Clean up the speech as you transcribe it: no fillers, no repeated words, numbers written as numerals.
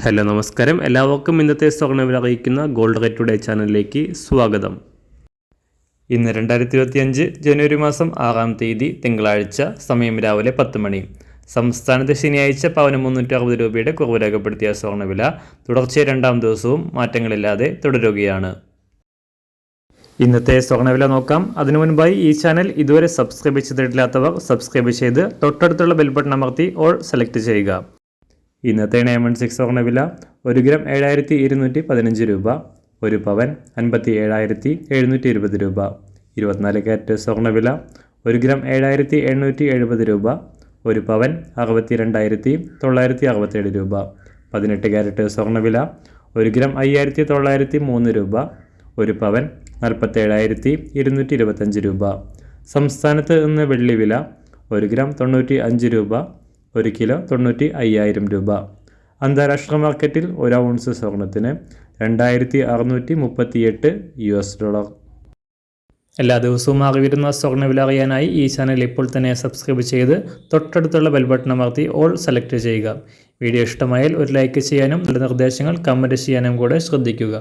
Hello നമസ്കാരം, എല്ലാവർക്കും ഇന്നത്തെ സ്വർണ്ണവില അറിയിക്കുന്ന ഗോൾഡ് റേറ്റ് ടുഡേ ചാനലിലേക്ക് സ്വാഗതം. ഇന്ന് 2025 ജനുവരി മാസം 6-ാം തീയതി തിങ്കളാഴ്ച, സമയം രാവിലെ 10 മണി. സംസ്ഥാനത്ത് ശനിയാഴ്ച പവന് 360 രൂപയുടെ കുറവ് രേഖപ്പെടുത്തിയ സ്വർണ്ണവില തുടർച്ചയായ 2-ാം ദിവസവും മാറ്റങ്ങളില്ലാതെ തുടരുകയാണ്. ഇന്നത്തെ സ്വർണ്ണവില നോക്കാം. അതിനു മുൻപായി ഈ ചാനൽ ഇതുവരെ സബ്സ്ക്രൈബ് ചെയ്തിട്ടില്ലാത്തവർ സബ്സ്ക്രൈബ് ചെയ്ത് തൊട്ടടുത്തുള്ള ബെൽ ബട്ടൺ അമർത്തി ഓൾ സെലക്ട് ചെയ്യുക. ഇന്നത്തെ 916 സ്വർണ്ണവില 1 ഗ്രാം 7215 രൂപ, 1 പവൻ 57,720 രൂപ. 24 കാരറ്റ് സ്വർണ്ണവില 1 ഗ്രാം 7870 രൂപ, 1 പവൻ 62,967 രൂപ. 18 കാരറ്റ് സ്വർണ്ണവില 1 ഗ്രാം 5903 രൂപ, 1 പവൻ 47,225 രൂപ. സംസ്ഥാനത്ത് ഇന്ന് വെള്ളിവില 1 ഗ്രാം 95 രൂപ, 1 കിലോ 95,000 രൂപ. അന്താരാഷ്ട്ര മാർക്കറ്റിൽ 1 ഔൺസ് സ്വർണത്തിന് $2,638. എല്ലാ ദിവസവും അറിവിരുന്ന സ്വർണ്ണവില അറിയാനായി ഈ ചാനൽ ഇപ്പോൾ തന്നെ സബ്സ്ക്രൈബ് ചെയ്ത് തൊട്ടടുത്തുള്ള ബെൽ ബട്ടൺ അമർത്തി ഓൾ സെലക്ട് ചെയ്യുക. വീഡിയോ ഇഷ്ടമായാൽ ഒരു ലൈക്ക് ചെയ്യാനും നല്ല നിർദ്ദേശങ്ങൾ കമൻറ്റ് ചെയ്യാനും കൂടെ ശ്രദ്ധിക്കുക.